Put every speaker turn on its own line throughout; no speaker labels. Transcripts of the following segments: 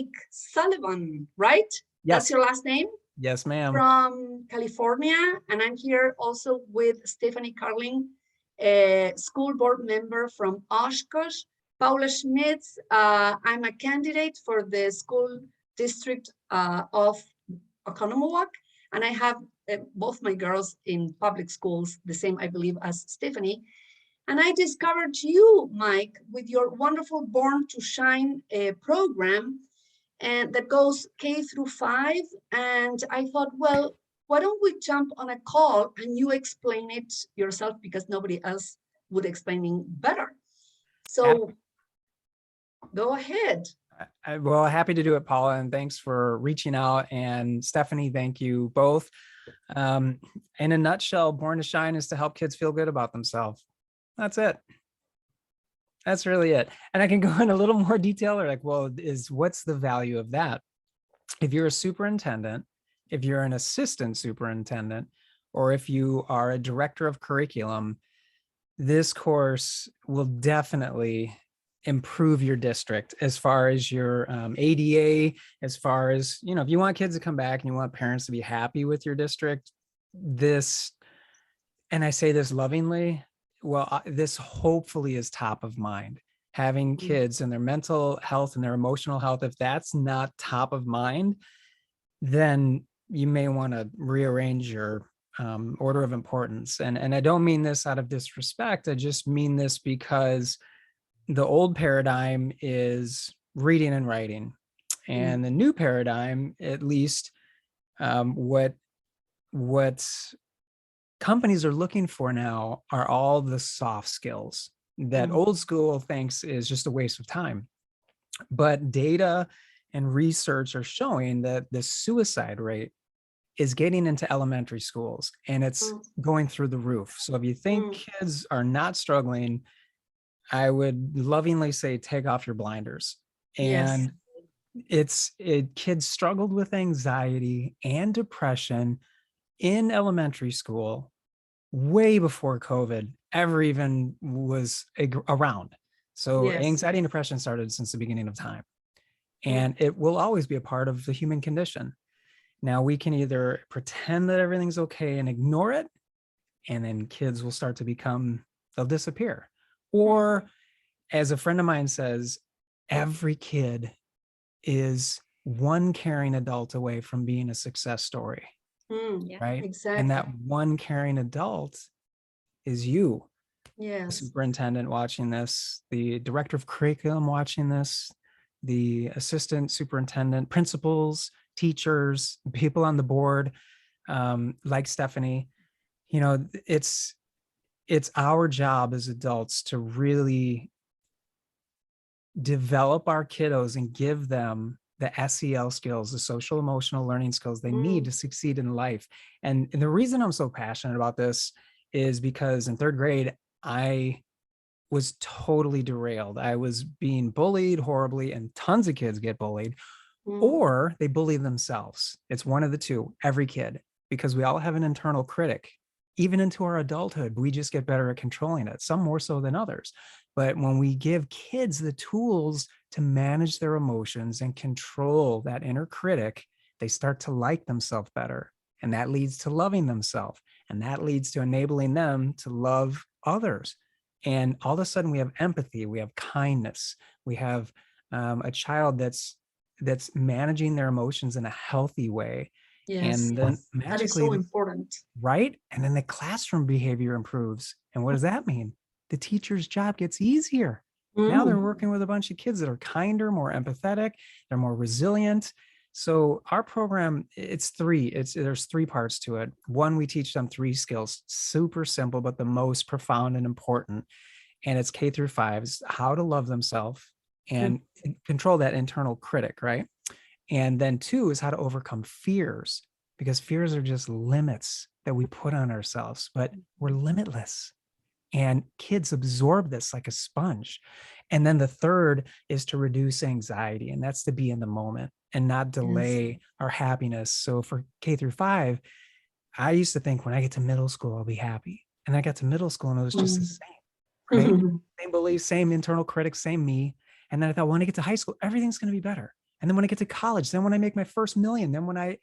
Mike Sullivan, right?
Yes.
That's your last name?
Yes, ma'am.
From California. And I'm here also with Stephanie Carling, a school board member from Oshkosh. Paula Schmitz, I'm a candidate for the school district of Oconomowoc, and I have both my girls in public schools, the same, I believe, as Stephanie. And I discovered you, Mike, with your wonderful Born to Shine program, and that goes K-5. And I thought, well, why don't we jump on a call and you explain it yourself, because nobody else would explain it better. So go ahead.
Well, happy to do it, Paula, and thanks for reaching out. And Stephanie, thank you both. In a nutshell, Born to Shine is to help kids feel good about themselves. That's it. That's really it. And I can go in a little more detail, or like, well, what's the value of that? If you're a superintendent, if you're an assistant superintendent, or if you are a director of curriculum, this course will definitely improve your district as far as your ADA, as far as, if you want kids to come back and you want parents to be happy with your district, this, and I say this lovingly, this hopefully is top of mind. Having kids and their mental health and their emotional health, if that's not top of mind, then you may want to rearrange your order of importance. And I don't mean this out of disrespect. I just mean this because the old paradigm is reading and writing, and the new paradigm, at least what companies are looking for now, are all the soft skills that old school thinks is just a waste of time. But data and research are showing that the suicide rate is getting into elementary schools, and it's going through the roof. So if you think kids are not struggling, I would lovingly say, take off your blinders. And kids struggled with anxiety and depression in elementary school way before COVID ever even was around. So anxiety and depression started since the beginning of time, and it will always be a part of the human condition. Now we can either pretend that everything's okay and ignore it, and then kids will start to they'll disappear. Or, as a friend of mine says, every kid is one caring adult away from being a success story. Right? Exactly. And that one caring adult is you. Yes. The superintendent watching this, the director of curriculum watching this, the assistant superintendent, principals, teachers, people on the board, like Stephanie. It's our job as adults to really develop our kiddos and give them the SEL skills, the social emotional learning skills they need to succeed in life. And the reason I'm so passionate about this is because in third grade, I was totally derailed. I was being bullied horribly, and tons of kids get bullied, or they bully themselves. It's one of the two, every kid, because we all have an internal critic. Even into our adulthood, we just get better at controlling it, some more so than others. But when we give kids the tools to manage their emotions and control that inner critic, they start to like themselves better. And that leads to loving themselves. And that leads to enabling them to love others. And all of a sudden we have empathy, we have kindness, we have a child that's managing their emotions in a healthy way. And then magically,
that is so important.
Right? And then the classroom behavior improves. And what does that mean? The teacher's job gets easier. Now they're working with a bunch of kids that are kinder, more empathetic, they're more resilient. So our program, there's three parts to it. One, we teach them 3 skills, super simple, but the most profound and important. And it's K-5, how to love themselves and control that internal critic, right? And then 2 is how to overcome fears, because fears are just limits that we put on ourselves, but we're limitless. And kids absorb this like a sponge. And then the third is to reduce anxiety, and that's to be in the moment and not delay our happiness. So for K-5, I used to think when I get to middle school, I'll be happy. And I got to middle school and it was just the same, right? Same beliefs, same internal critics, same me. And then I thought, when I get to high school, everything's going to be better. And then when I get to college, then when I make my first million, then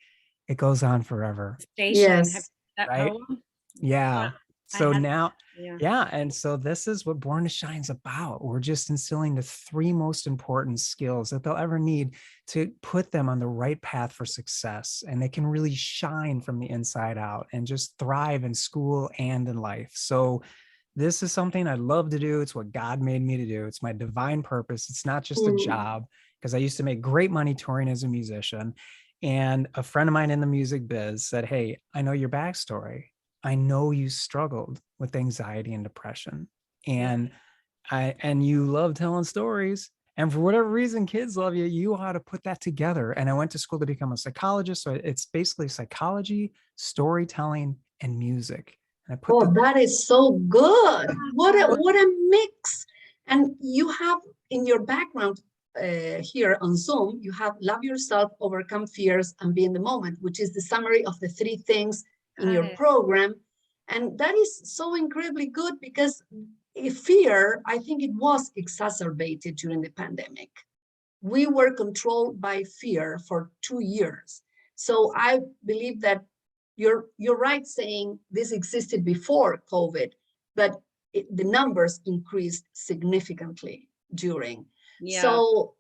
it goes on forever.
Station. Have
Yes.
that
Right?
poem?
Yeah.
Wow.
So
had-
now,
yeah.
yeah. And so this is what Born to Shine's about. We're just instilling the 3 most important skills that they'll ever need to put them on the right path for success. And they can really shine from the inside out and just thrive in school and in life. So this is something I love to do. It's what God made me to do. It's my divine purpose. It's not just a job, because I used to make great money touring as a musician. And a friend of mine in the music biz said, hey, I know your backstory. I know you struggled with anxiety and depression, and you love telling stories. And for whatever reason, kids love you. You ought to put that together. And I went to school to become a psychologist. So it's basically psychology, storytelling, and music. And I put
that is so good. What a mix. And you have in your background here on Zoom, you have love yourself, overcome fears, and be in the moment, which is the summary of the 3 things in your program. And that is so incredibly good, because fear, I think it was exacerbated during the pandemic. We were controlled by fear for 2 years. So I believe that you're right saying this existed before COVID, but the numbers increased significantly during.
Yeah.
So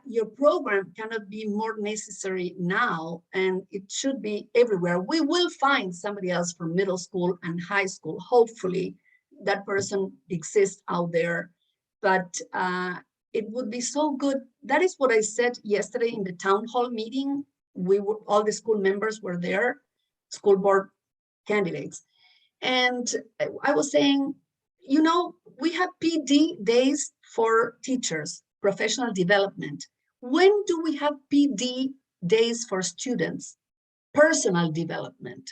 your program cannot be more necessary now, and it should be everywhere. We will find somebody else from middle school and high school. Hopefully that person exists out there, but it would be so good. That is what I said yesterday in the town hall meeting. All the school members were there, school board candidates. And I was saying, we have PD days for teachers, professional development. When do we have PD days for students, personal development,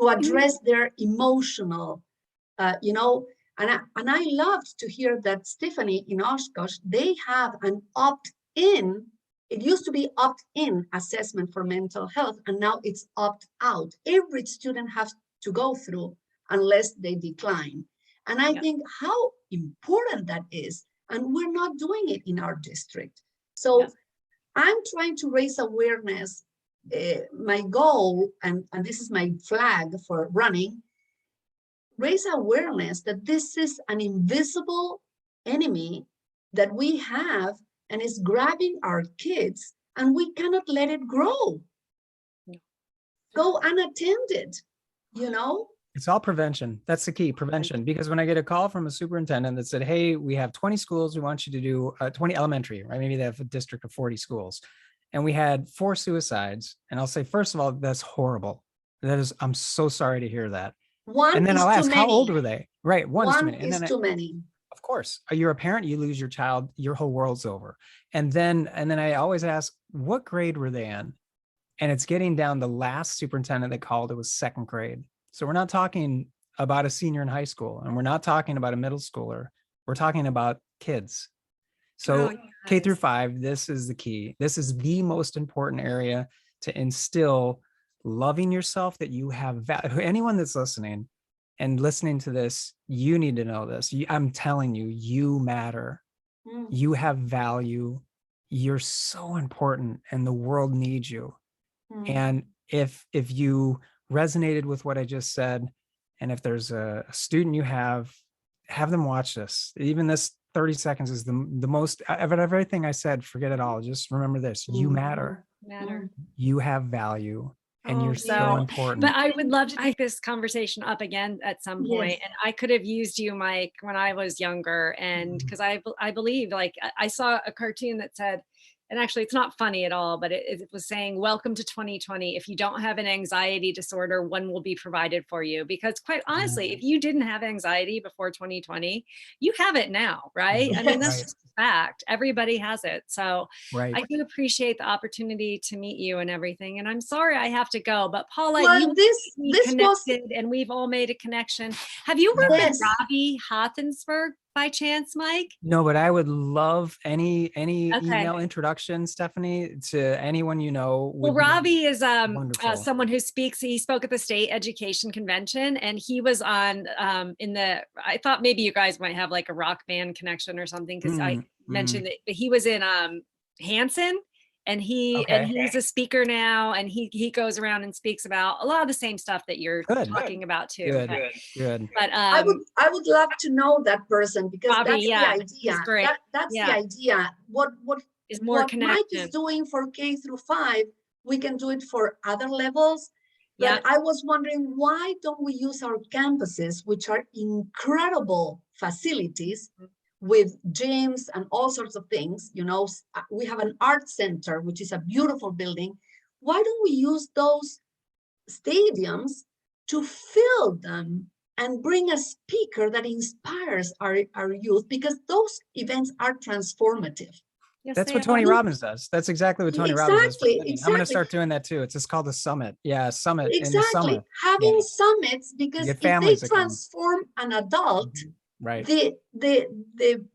to address their emotional, and I loved to hear that Stephanie in Oshkosh, they have an opt-in. It used to be opt-in assessment for mental health, and now it's opt-out. Every student has to go through unless they decline. And I think how important that is, and we're not doing it in our district. So I'm trying to raise awareness. My goal, and this is my flag for running, raise awareness that this is an invisible enemy that we have, and is grabbing our kids, and we cannot let it grow. Go unattended,
It's all prevention. That's the key, prevention. Because when I get a call from a superintendent that said, hey, we have 20 schools, we want you to do 20 elementary, right? Maybe they have a district of 40 schools. And we had 4 suicides. And I'll say, first of all, that's horrible. I'm so sorry to hear that. And then I'll ask, how old were they? Right, one is too many. And then
too many.
Of course, you're a parent, you lose your child, your whole world's over. And then I always ask, what grade were they in? And it's getting down, the last superintendent that called, it was 2nd grade. So we're not talking about a senior in high school, and we're not talking about a middle schooler. We're talking about kids. So K through 5, this is the key. This is the most important area to instill loving yourself, that you have value. Anyone that's listening to this, you need to know this. I'm telling you, you matter. You have value. You're so important, and the world needs you. And if you resonated with what I just said, and if there's a student you have them watch this. Even this 30 seconds is the most, everything I said, forget it all. Just remember this: you matter. You have value. And you're so important.
But I would love to take this conversation up again at some point. And I could have used you, Mike, when I was younger. And because I believe, like, I saw a cartoon that said, and actually it's not funny at all, but it was saying, welcome to 2020. If you don't have an anxiety disorder, one will be provided for you. Because quite honestly, if you didn't have anxiety before 2020, you have it now, right? I mean, that's just a fact. Everybody has it. So I do appreciate the opportunity to meet you and everything. And I'm sorry I have to go, but Paula, you this connected, and we've all made a connection. Have you worked with Robbie Hothensberg by chance, Mike?
No, but I would love any email introduction, Stephanie, to anyone you know.
Well, Robbie is someone who speaks. He spoke at the state education convention, and he was on I thought maybe you guys might have like a rock band connection or something, because I mentioned that he was in Hanson, and he's a speaker now, and he goes around and speaks about a lot of the same stuff that you're talking about too.
Good.
But
I would love to know that person, because
Bobby,
that's the
he's
idea.
great.
That's the idea. What
is more
Mike
connection.
is doing for K-5, we can do it for other levels. But
Yeah.
I was wondering, why don't we use our campuses, which are incredible facilities with gyms and all sorts of things? You know, we have an art center, which is a beautiful building. Why don't we use those stadiums to fill them and bring a speaker that inspires our youth? Because those events are transformative.
Yes,
That's
they
what
are.
Tony Robbins does. That's exactly what Tony Robbins does.
Exactly.
I'm going to start doing that too. It's just called the summit. Yeah, summit. In the
Exactly.
summit.
Having summits, because
get
if they
families that come.
transform an adult,
Right.
the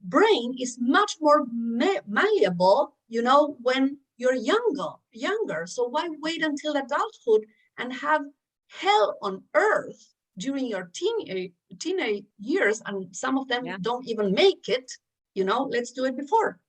brain is much more malleable, you know, when you're younger. So why wait until adulthood and have hell on earth during your teenage years? And some of them don't even make it, you know, let's do it before.